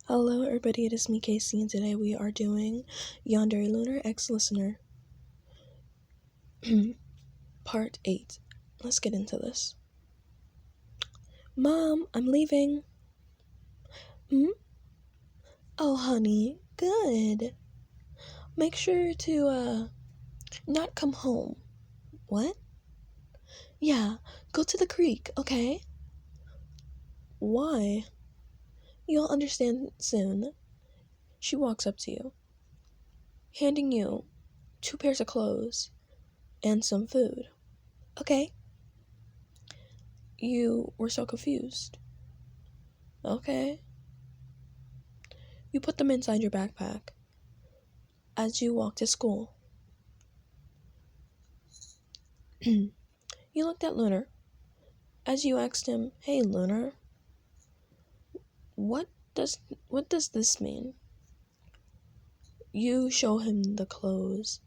Hello everybody, it is me Casey, and today we are doing Yandere Lunar X Listener Part 8. Let's get into this. Mom, I'm leaving. Oh honey, good. Make sure to not come home. What? Yeah, go to the creek, okay? Why? You'll understand soon. She walks up to you, handing you 2 pairs of clothes and some food. Okay? You were so confused. Okay. You put them inside your backpack as you walk to school. You looked at Lunar as you asked him, "Hey Lunar, what does this mean?" You show him the clothes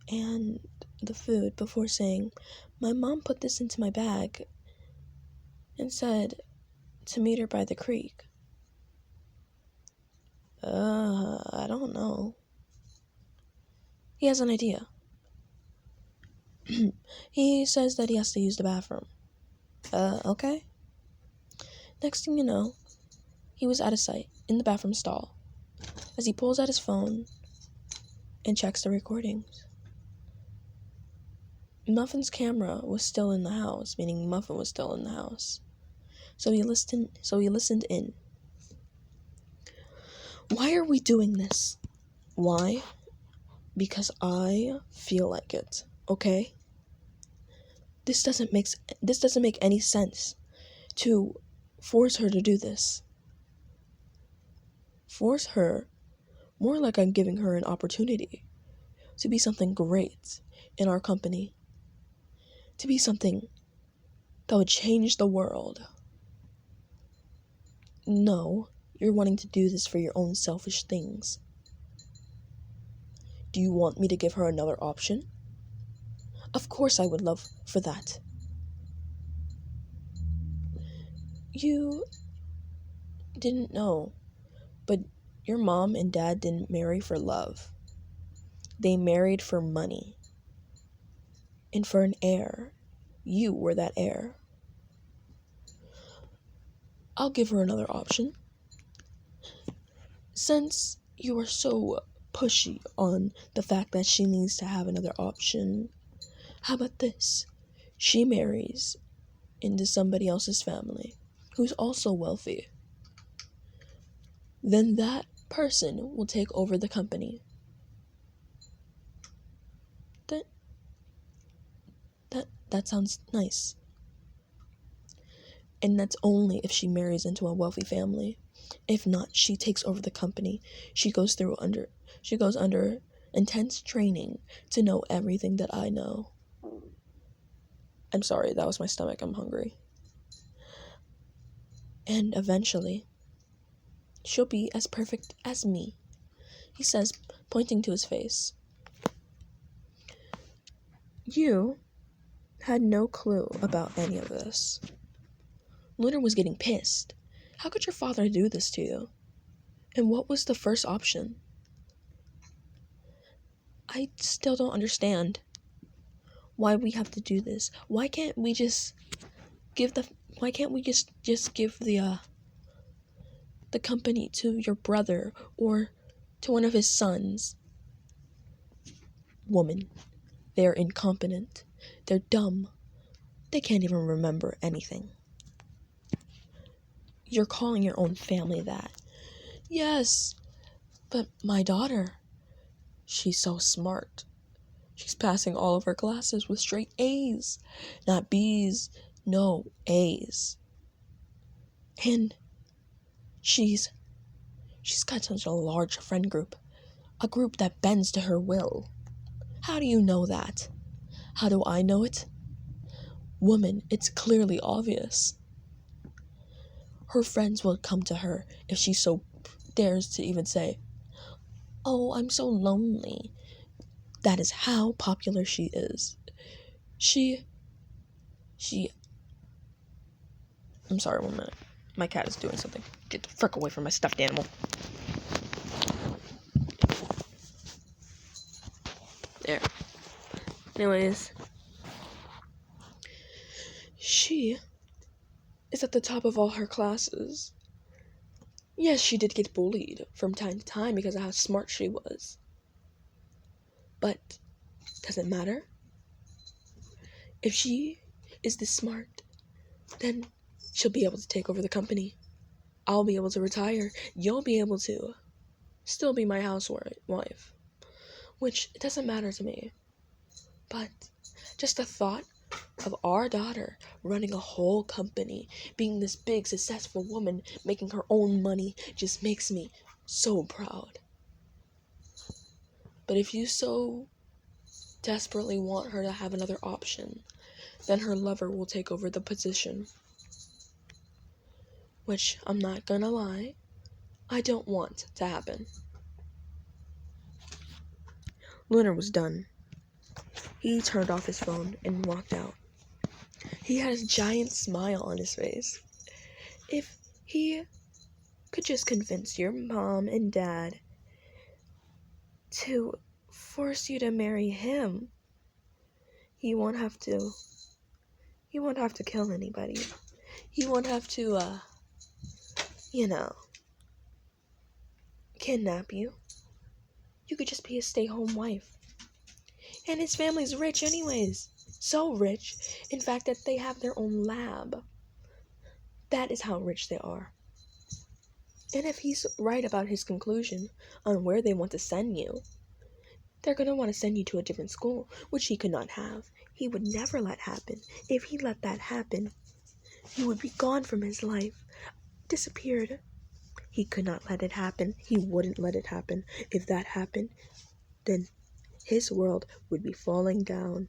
and the food before saying, "My mom put this into my bag and said to meet her by the creek." I don't know. He has an idea. He says that he has to use the bathroom. Okay. Next thing you know, he was out of sight in the bathroom stall as he pulls out his phone and checks the recordings. Muffin's camera was still in the house, meaning Muffin was still in the house. So he listened in. Why are we doing this? Why? Because I feel like it, okay? This doesn't make any sense to force her to do this. Force her, more like I'm giving her an opportunity to be something great in our company. To be something that would change the world. No, you're wanting to do this for your own selfish things. Do you want me to give her another option? Of course I would love for that. You didn't know, but your mom and dad didn't marry for love. They married for money. And for an heir. You were that heir. I'll give her another option. Since you are so pushy on the fact that she needs to have another option, how about this? She marries into somebody else's family who's also wealthy. Then that person will take over the company. That sounds nice. And that's only if she marries into a wealthy family. If not, she takes over the company. She goes under intense training to know everything that I know. I'm sorry, that was my stomach. I'm hungry. And eventually, she'll be as perfect as me, he says, pointing to his face. You had no clue about any of this. Lunar was getting pissed. How could your father do this to you? And what was the first option? I still don't understand why we have to do this. Why can't we just give the company to your brother or to one of his sons? Woman, they're incompetent. They're dumb. They can't even remember anything. You're calling your own family that. Yes, but my daughter, she's so smart. She's passing all of her classes with straight A's. Not B's, no, A's. And she's got such a large friend group. A group that bends to her will. How do you know that? How do I know it? Woman, it's clearly obvious. Her friends will come to her if she so dares to even say, "Oh, I'm so lonely." That is how popular she is. I'm sorry, 1 minute. My cat is doing something. Get the frick away from my stuffed animal. There. Anyways, she is at the top of all her classes. Yes, she did get bullied from time to time because of how smart she was. But does it matter? If she is this smart, then she'll be able to take over the company. I'll be able to retire. You'll be able to still be my housewife. Which, it doesn't matter to me. But just the thought of our daughter running a whole company, being this big, successful woman, making her own money, just makes me so proud. But if you so desperately want her to have another option, then her lover will take over the position. Which, I'm not gonna lie, I don't want to happen. Lunar was done. He turned off his phone and walked out. He had a giant smile on his face. If he could just convince your mom and dad to force you to marry him, he won't have to kill anybody. He won't have to, kidnap you. You could just be a stay-home wife. And his family's rich anyways. So rich, in fact, that they have their own lab. That is how rich they are. And if he's right about his conclusion on where they want to send you, they're going to want to send you to a different school, which he could not have. He would never let happen. If he let that happen, he would be gone from his life. Disappeared. He could not let it happen. He wouldn't let it happen. If that happened, then his world would be falling down.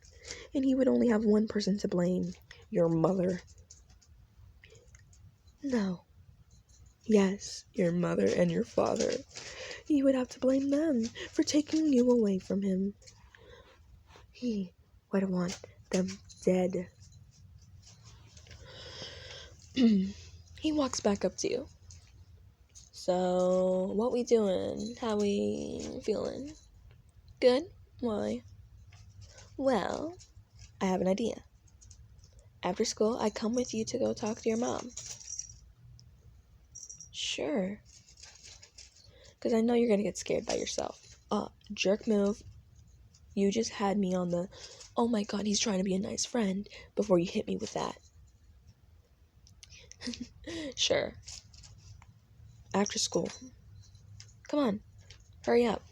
And he would only have one person to blame. Your mother. No. Yes, your mother and your father. He would have to blame them for taking you away from him. He would want them dead. He walks back up to you. So, what we doing? How we feeling? Good? Why? Well, I have an idea. After school, I come with you to go talk to your mom. Sure. Because I know you're going to get scared by yourself. Jerk move. You just had me on the, oh my god, he's trying to be a nice friend, before you hit me with that. Sure. After school. Come on. Hurry up.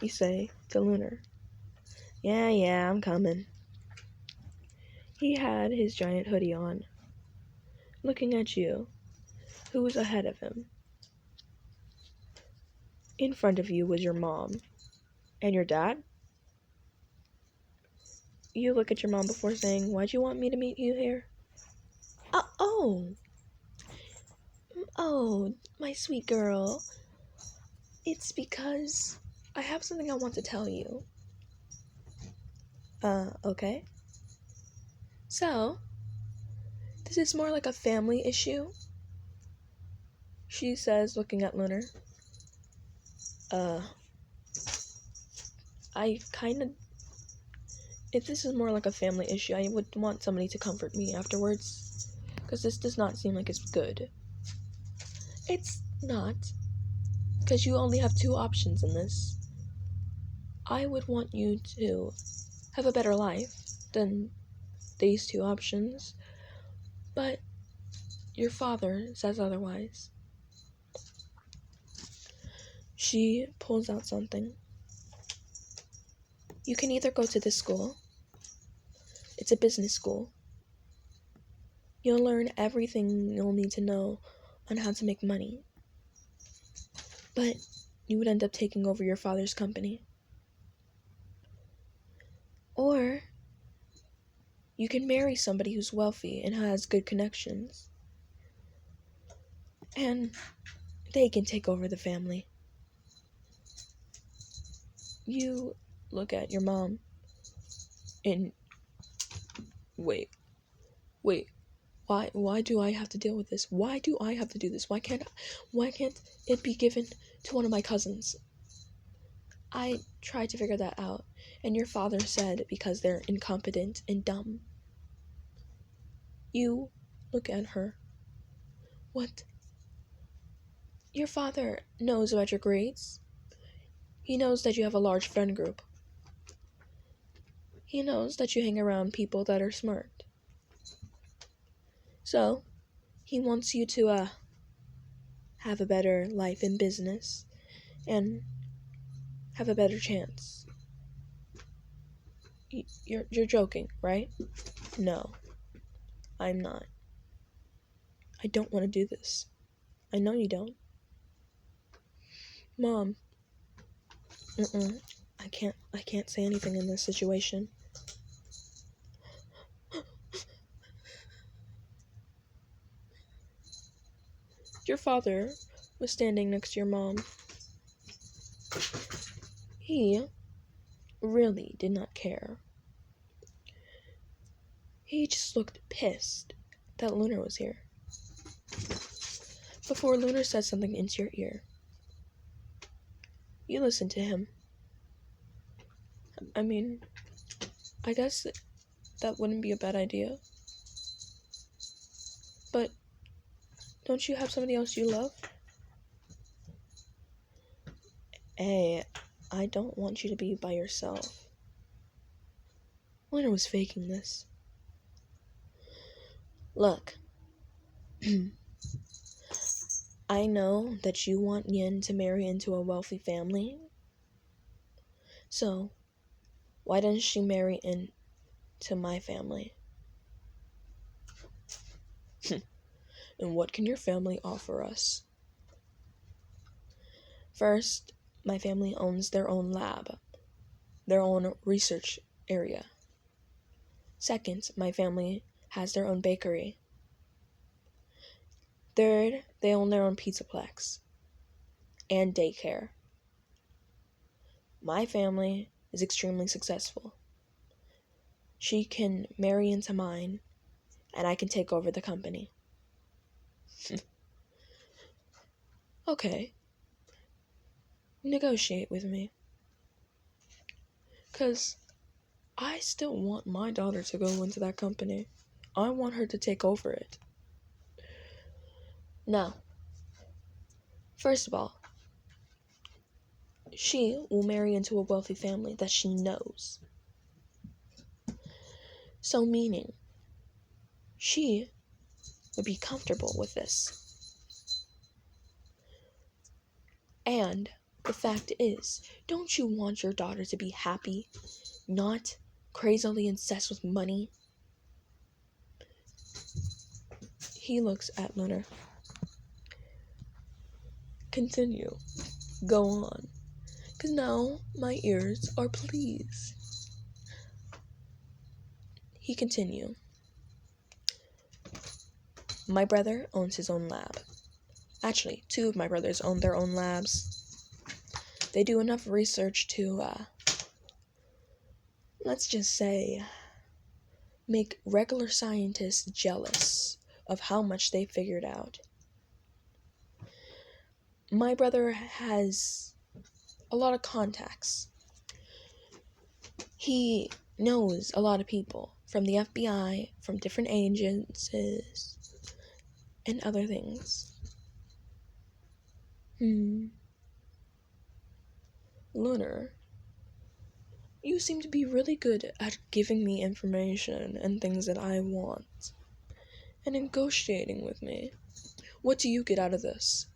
You say to Lunar. Yeah, I'm coming. He had his giant hoodie on, looking at you, who was ahead of him. In front of you was your mom. And your dad? You look at your mom before saying, why'd you want me to meet you here? Oh, my sweet girl. It's because I have something I want to tell you. Okay. So, this is more like a family issue, she says, looking at Lunar. If this is more like a family issue, I would want somebody to comfort me afterwards, because this does not seem like it's good. It's not, because you only have two options in this. I would want you to have a better life than these two options, but your father says otherwise. She pulls out something. You can either go to this school. It's a business school. You'll learn everything you'll need to know on how to make money. But you would end up taking over your father's company. Or you can marry somebody who's wealthy and has good connections. And they can take over the family. You look at your mom and wait. Why do I have to deal with this? Why do I have to do this? Why can't it be given to one of my cousins? I tried to figure that out, and your father said because they're incompetent and dumb. You look at her. What? Your father knows about your grades. He knows that you have a large friend group. He knows that you hang around people that are smart. So, he wants you to have a better life in business and have a better chance. You're joking, right? No, I'm not. I don't want to do this. I know you don't. Mom, I can't say anything in this situation. Your father was standing next to your mom. He really did not care. He just looked pissed that Lunar was here. Before Lunar said something into your ear, you listened to him. I mean, I guess that wouldn't be a bad idea. But don't you have somebody else you love? Hey, I don't want you to be by yourself. Lunar was faking this. Look, I know that you want Yin to marry into a wealthy family. So, why doesn't she marry into my family? And what can your family offer us? First, my family owns their own lab, their own research area. Second, my family has their own bakery. Third, they own their own pizzaplex and daycare. My family is extremely successful. She can marry into mine, and I can take over the company. Okay. Negotiate with me. 'Cause I still want my daughter to go into that company. I want her to take over it. Now, first of all, she will marry into a wealthy family that she knows. So meaning, she would be comfortable with this. And the fact is, don't you want your daughter to be happy, not crazily obsessed with money? He looks at Lunar. Continue. Go on. 'Cause now my ears are pleased. He continued. My brother owns his own lab. Actually, two of my brothers own their own labs. They do enough research to, let's just say, make regular scientists jealous of how much they figured out. My brother has a lot of contacts. He knows a lot of people from the FBI, from different agencies, and other things. Lunar, you seem to be really good at giving me information and things that I want, and negotiating with me. What do you get out of this?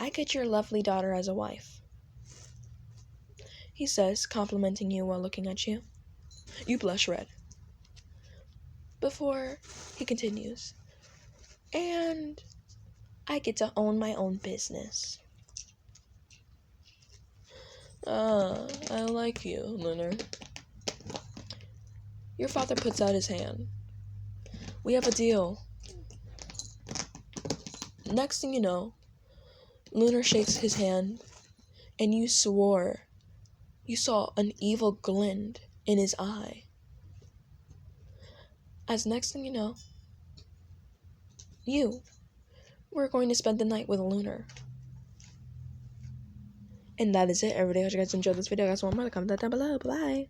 I get your lovely daughter as a wife, he says, complimenting you while looking at you. You blush red. Before he continues, and I get to own my own business. I like you, Lunar. Your father puts out his hand. We have a deal. Next thing you know, Lunar shakes his hand, and you saw an evil glint in his eye. As next thing you know, we're going to spend the night with Lunar. And that is it, everybody. I hope you guys enjoyed this video. Guys, want more to comment down below. Bye.